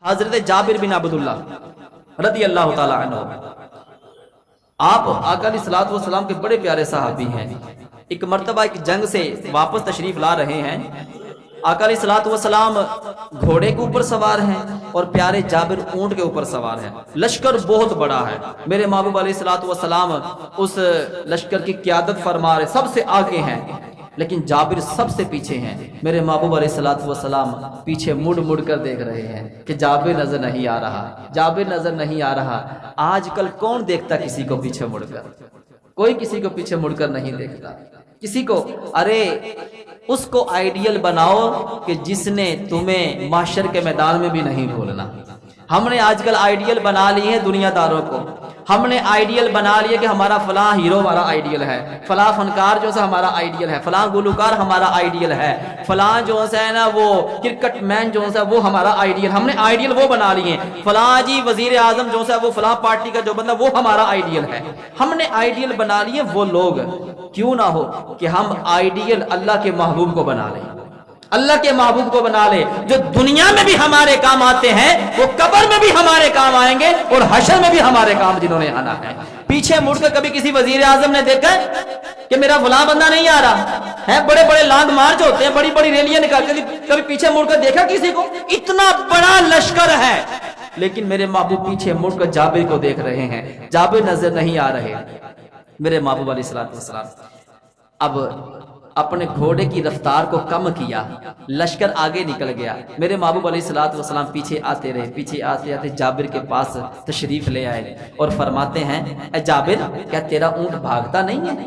حضرت جابر بن عبداللہ رضی اللہ تعالی عنہ، آپ آقا علیہ الصلوۃ والسلام کے بڑے پیارے صحابی ہیں۔ ایک مرتبہ ایک جنگ سے واپس تشریف لا رہے ہیں، آقا علیہ الصلوۃ والسلام گھوڑے کے اوپر سوار ہیں اور پیارے جابر اونٹ کے اوپر سوار ہیں۔ لشکر بہت بڑا ہے، میرے محبوب علیہ الصلوۃ والسلام اس لشکر کی قیادت فرما رہے، سب سے آگے ہیں، لیکن جابر سب سے پیچھے ہیں۔ میرے محبوب علیہ الصلوۃ والسلام پیچھے مڑ مڑ کر دیکھ رہے ہیں کہ جابر نظر نہیں آ رہا، جابر نظر نہیں آ رہا۔ آج کل کون دیکھتا کسی کو پیچھے مڑ کر؟ کوئی کسی کو پیچھے مڑ کر نہیں دیکھتا کسی کو۔ ارے اس کو آئیڈیل بناؤ کہ جس نے تمہیں محشر کے میدان میں بھی نہیں بھولنا۔ ہم نے آج کل آئیڈیل بنا لی ہے دنیا داروں کو، ہم نے آئیڈیل بنا لیا کہ ہمارا فلاں ہیرو ہمارا آئیڈیل ہے، فلاں فنکار جو ہے ہمارا آئیڈیل ہے، فلاں گلوکار ہمارا آئیڈیل ہے، فلاں جو ہے نا وہ کرکٹ مین جو ہے وہ ہمارا آئیڈیل، ہم نے آئیڈیل وہ بنا لیے۔ فلاں جی وزیر اعظم جو ہے وہ فلاں پارٹی کا جو بندہ وہ ہمارا آئیڈیل ہے، ہم نے آئیڈیل بنا لیے وہ لوگ۔ کیوں نہ ہو کہ ہم آئیڈیل اللہ کے محبوب کو بنا لیں، اللہ کے محبوب کو بنا لے جو دنیا میں بھی ہمارے کام آتے ہیں، وہ قبر میں بھی ہمارے کام آئیں گے اور حشر میں بھی ہمارے کام جنہوں نے آنا ہے۔ پیچھے مڑ کر کبھی کسی وزیر اعظم نے دیکھا کہ میرا فلاں بندہ نہیں آ رہا ہے؟ بڑے بڑے لانگ مارچ ہوتے ہیں، بڑی بڑی ریلیاں نکالتے ہیں، کبھی پیچھے مڑ کر دیکھا کسی کو؟ اتنا بڑا لشکر ہے لیکن میرے محبوب پیچھے مڑ کر جابر کو دیکھ رہے ہیں، جابر نظر نہیں آ رہے۔ میرے محبوب علیہ الصلوۃ والسلام اب اپنے گھوڑے کی رفتار کو کم کیا، لشکر آگے نکل گیا۔ میرے محبوب علیہ الصلوۃ والسلام پیچھے آتے رہے، پیچھے آتے آتے جابر کے پاس تشریف لے آئے اور فرماتے ہیں اے جابر، کیا تیرا اونٹ بھاگتا نہیں ہے؟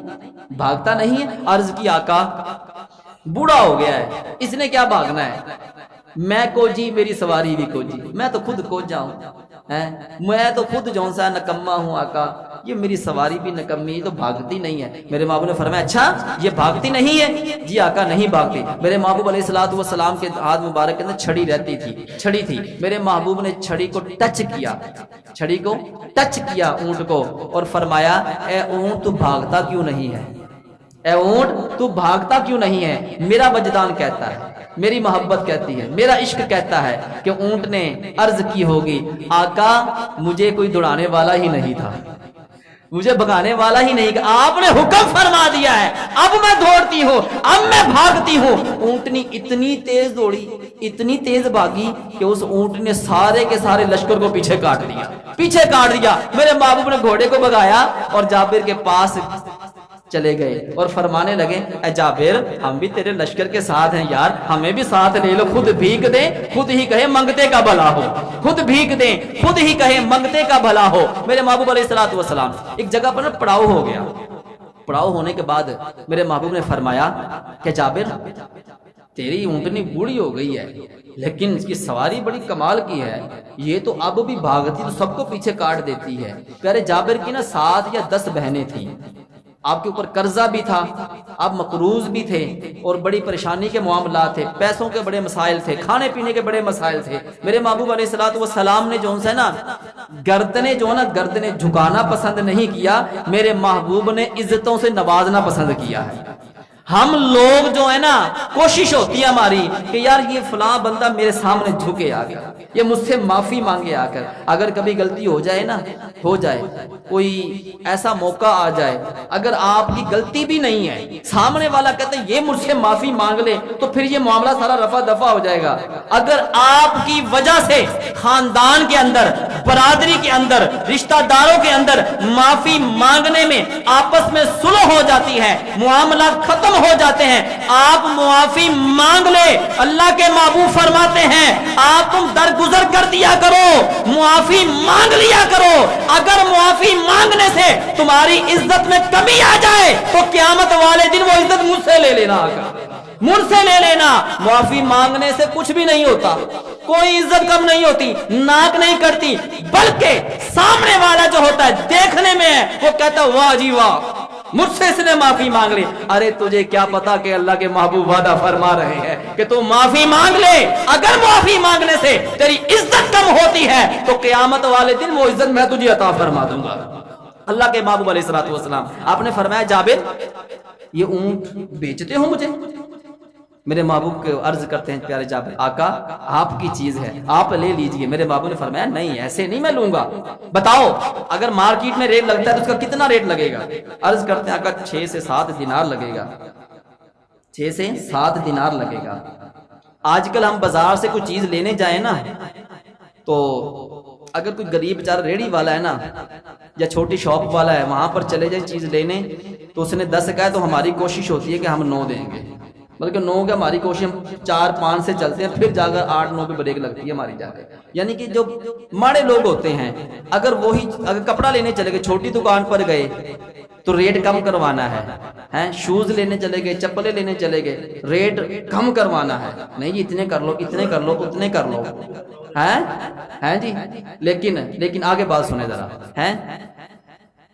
بھاگتا نہیں ہے؟ عرض کی آقا بوڑھا ہو گیا ہے، اس نے کیا بھاگنا ہے؟ میں کو جی میری سواری بھی کو جی، میں تو خود کو جاؤں، میں تو خود جون سا نکما ہوں آقا، یہ میری سواری بھی نکمی تو بھاگتی نہیں ہے۔ میرے محبوب نے فرمایا اچھا یہ بھاگتی نہیں ہے؟ جی آقا نہیں بھاگتی۔ میرے محبوب علیہ الصلوۃ والسلام کے ہاتھ مبارک کے اندر چھڑی رہتی تھی، چھڑی تھی، میرے محبوب نے چھڑی کو ٹچ کیا، چھڑی کو ٹچ کیا اونٹ کو اور فرمایا اے اونٹ تو بھاگتا کیوں نہیں ہے؟ اے اونٹ تو بھاگتا کیوں نہیں ہے؟ میرا وجدان کہتا ہے، میری محبت کہتی ہے، میرا عشق کہتا ہے کہ اونٹ نے عرض کی ہوگی آقا مجھے کوئی دوڑانے والا ہی نہیں تھا، مجھے بھگانے والا ہی نہیں، کہ آپ نے حکم فرما دیا ہے، اب میں دوڑتی ہوں، اب میں بھاگتی ہوں۔ اونٹنی اتنی تیز دوڑی، اتنی تیز بھاگی کہ اس اونٹ نے سارے کے سارے لشکر کو پیچھے کاٹ دیا، پیچھے کاٹ دیا۔ میرے محبوب نے گھوڑے کو بھگایا اور جابر کے پاس چلے گئے اور فرمانے لگے اے جابر ہم بھی تیرے لشکر کے ساتھ ہیں یار، ہمیں بھی ساتھ لے لو، خود بھیگ دیں خود ہی کہے منگتے کا بھلا ہو، خود بھیگ دیں خود ہی کہے منگتے کا بھلا ہو۔ میرے محبوب علیہ الصلوۃ والسلام ایک جگہ پر پڑاؤ ہو گیا، پڑاؤ ہونے کے بعد میرے محبوب نے فرمایا کہ جابر تیری اونٹنی بوڑھی ہو گئی ہے لیکن اس کی سواری بڑی کمال کی ہے، یہ تو اب بھی بھاگتی تو سب کو پیچھے کاٹ دیتی ہے۔ پیارے جابر کی نا 7 یا 10 بہنیں تھیں، آپ کے اوپر قرضہ بھی تھا، آپ مقروض بھی تھے اور بڑی پریشانی کے معاملات تھے، پیسوں کے بڑے مسائل تھے، کھانے پینے کے بڑے مسائل تھے۔ میرے محبوب علیہ الصلوۃ والسلام نے جو ہے نا گردنیں جھکانا پسند نہیں کیا، میرے محبوب نے عزتوں سے نوازنا پسند کیا ہے۔ ہم لوگ جو ہے نا کوشش ہوتی ہے ہماری کہ یار یہ فلاں بندہ میرے سامنے جھکے آ کر، یہ مجھ سے معافی مانگے آ کر، اگر کبھی غلطی ہو جائے نا، ہو جائے کوئی ایسا موقع آ جائے، اگر آپ کی غلطی بھی نہیں ہے سامنے والا کہتے ہیں یہ مجھ سے معافی مانگ لے تو پھر یہ معاملہ سارا رفع دفع ہو جائے گا۔ اگر آپ کی وجہ سے خاندان کے اندر، برادری کے اندر، رشتہ داروں کے اندر معافی مانگنے میں آپس میں صلح ہو جاتی ہے، معاملات ختم ہو جاتے ہیں، آپ معافی مانگ لے۔ اللہ کے محبوب فرماتے ہیں آپ تم درگزر کر دیا کرو، معافی مانگ لیا کرو۔ اگر معافی مانگنے سے تمہاری عزت میں کمی آ جائے تو قیامت والے دن وہ عزت مجھ سے لے لینا، مجھ سے لے لینا۔ معافی مانگنے سے کچھ بھی نہیں ہوتا، کوئی عزت کم نہیں ہوتی، ناک نہیں کرتی، بلکہ سامنے والا جو ہوتا ہے دیکھنے میں ہے وہ کہتا ہے واہ جی واہ مجھ سے اس نے معافی مانگ لی۔ ارے تجھے کیا پتا کہ اللہ کے محبوب وعدہ فرما رہے ہیں کہ تو معافی مانگ لے، اگر معافی مانگنے سے تیری عزت کم ہوتی ہے تو قیامت والے دن وہ عزت میں تجھے عطا فرما دوں گا۔ اللہ کے محبوب علیہ الصلوۃ والسلام آپ نے فرمایا جابر یہ اونٹ بیچتے ہو مجھے؟ میرے محبوب کو عرض کرتے ہیں پیارے جابر آقا آپ کی چیز ہے آپ لے لیجئے. میرے محبوب نے فرمایا نہیں ایسے نہیں میں لوں گا, بتاؤ اگر مارکیٹ میں ریٹ لگتا ہے تو اس کا کتنا ریٹ لگے گا؟ عرض کرتے ہیں آقا 6 سے 7 دینار لگے گا. 6 سے 7 دینار لگے گا. آج کل ہم بازار سے کوئی چیز لینے جائیں نا تو اگر کوئی غریب بیچارہ ریڑھی والا ہے نا یا چھوٹی شاپ والا ہے, وہاں پر چلے جائے چیز لینے تو اس نے 10 کہا تو ہماری کوشش ہوتی ہے کہ ہم 9 دیں گے, بلکہ 9 کا ہماری کوشش ہم 4-5 سے چلتے ہیں, پھر جا کر 8-9 پہ بریک لگتی ہے ہماری جا کے. یعنی کہ جو ماڑے لوگ ہوتے ہیں اگر کپڑا لینے چلے گئے چھوٹی دکان پر گئے تو ریٹ کم کروانا ہے, شوز لینے چلے گئے چپلیں لینے چلے گئے ریٹ کم کروانا ہے, نہیں جی اتنے کر لو اتنے کر لو اتنے کر لو ہیں جی. لیکن آگے بات سنیں ذرا, ہیں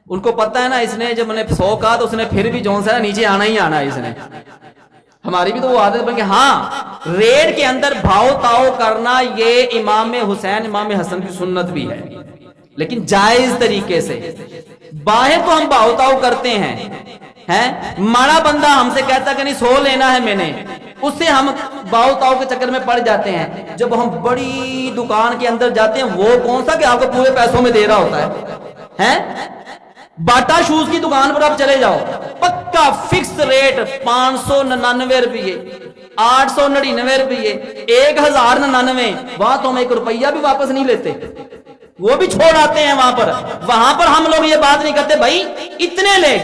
ان کو پتہ ہے نا اس نے جب میں نے 100 کہا تو اس نے پھر بھی جون سے نیچے آنا ہی آنا ہے. اس نے ہماری بھی تو وہ عادت بن کہ ہاں ریٹ کے اندر بھاؤ تاؤ کرنا یہ امام حسین امام حسن کی سنت بھی ہے, لیکن جائز طریقے سے. باہر تو ہم بھاؤ تاؤ کرتے ہیں, ماڑا بندہ ہم سے کہتا کہ نہیں 100 لینا ہے میں نے, اس سے ہم باؤ تاؤ کے چکر میں پڑ جاتے ہیں. جب ہم بڑی دکان کے اندر جاتے ہیں وہ کون سا کہ آپ کو پورے پیسوں میں دے رہا ہوتا ہے. باٹا شوز کی دکان پر آپ چلے جاؤ پکا فکس ریٹ 599 روپیے 899 روپیے 1099, وہاں تو ہم 1 روپیہ بھی واپس نہیں لیتے, وہ بھی چھوڑ آتے ہیں وہاں پر ہم لوگ یہ بات نہیں کرتے بھائی اتنے لے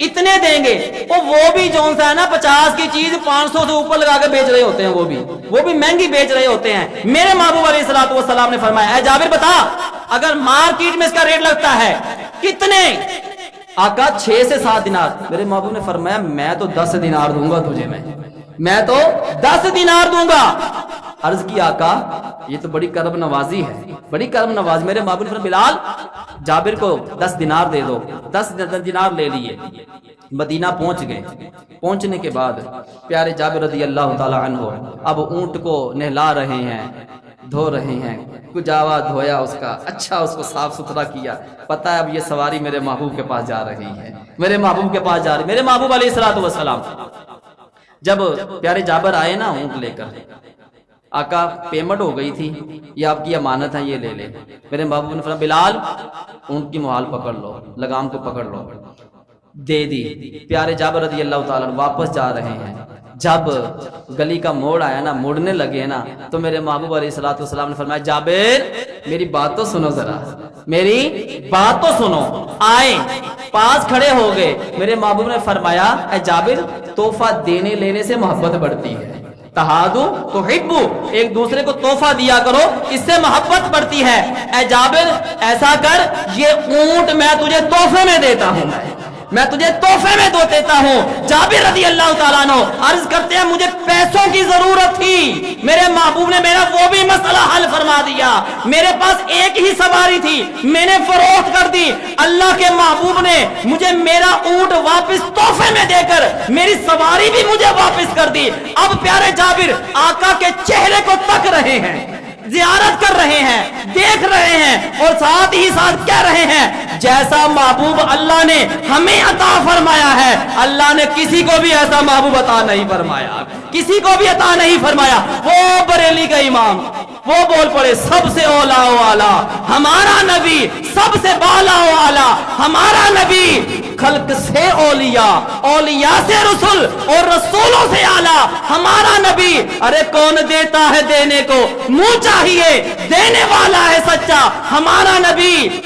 اتنے دیں گے. وہ بھی جون سا ہے نا 50 کی چیز 500 سے اوپر لگا کے بیچ رہے ہوتے ہیں, وہ بھی مہنگی بیچ رہے ہوتے ہیں. میرے محبوب علیہ الصلوۃ والسلام نے فرمایا اے جابر بتا اگر مارکیٹ میں اس کا ریٹ لگتا ہے کتنے؟ آقا 6 سے 7 دینار. میرے محبوب نے فرمایا میں تو 10 دینار دوں گا تجھے, میں تو 10 دینار دوں گا. عرض کی آقا یہ تو بڑی کرم نوازی ہے, بڑی کرم نواز. میرے محبوب نے فرمایا بلال جابر کو 10 دینار دے دو. 10 دینار لے لیے, مدینہ پہنچ گئے. پہنچنے کے بعد پیارے جابر رضی اللہ تعالی عنہ اب اونٹ کو نہلا رہے ہیں, دھو رہے ہیں. کجاوا دھویا اس کا, اچھا اس کو صاف ستھرا کیا. پتہ ہے اب یہ سواری میرے محبوب کے پاس جا رہی ہے, میرے محبوب کے پاس جا رہی. میرے محبوب علیہ الصلوۃ والسلام جب پیارے جابر آئے نا اونٹ لے کر, آقا پیمنٹ ہو گئی تھی, یہ آپ کی امانت ہے یہ لے لے. میرے محبوب نے فرمایا بلال اونٹ کی موہال پکڑ لو, لگام کو پکڑ لو. دے دی. پیارے جابر رضی اللہ تعالیٰ واپس جا رہے ہیں. جب گلی کا موڑ آیا نا, موڑنے لگے نا, تو میرے محبوب علیہ الصلوۃ والسلام نے فرمایا جابر میری بات تو سنو, ذرا میری بات تو سنو. آئے پاس کھڑے ہو گئے. میرے محبوب نے فرمایا اے جابر تحفہ دینے لینے سے محبت بڑھتی ہے, تہادو تحبو, ایک دوسرے کو تحفہ دیا کرو اس سے محبت بڑھتی ہے. اے جابر ایسا کر یہ اونٹ میں تجھے تحفے میں دیتا ہوں, میں تجھے تحفے میں دیتا ہوں. جابر رضی اللہ تعالیٰ عنہ عرض کرتے ہیں مجھے پیسوں کی ضرورت تھی, میرے محبوب نے میرا وہ بھی مسئلہ حل فرما دیا. میرے پاس ایک ہی سواری تھی, میں نے فروخت کر دی. اللہ کے محبوب نے مجھے میرا اونٹ واپس تحفے میں دے کر میری سواری بھی مجھے واپس کر دی. اب پیارے جابر آقا کے چہرے کو تک رہے ہیں, زیارت کر رہے ہیں, دیکھ رہے ہیں, اور ساتھ ہی ساتھ کہہ رہے ہیں جیسا محبوب اللہ نے ہمیں عطا فرمایا ہے اللہ نے کسی کو بھی ایسا محبوب عطا نہیں فرمایا, کسی کو بھی عطا نہیں فرمایا. وہ بریلی کا امام وہ بول پڑے سب سے اولا و اعلی ہمارا نبی, سب سے بالا و اعلی ہمارا نبی, خلق سے اولیاء, اولیاء سے رسول, اور رسولوں سے اعلی ہمارا نبی. ارے کون دیتا ہے دینے کو, منہ چاہیے, دینے والا ہے سچا ہمارا نبی.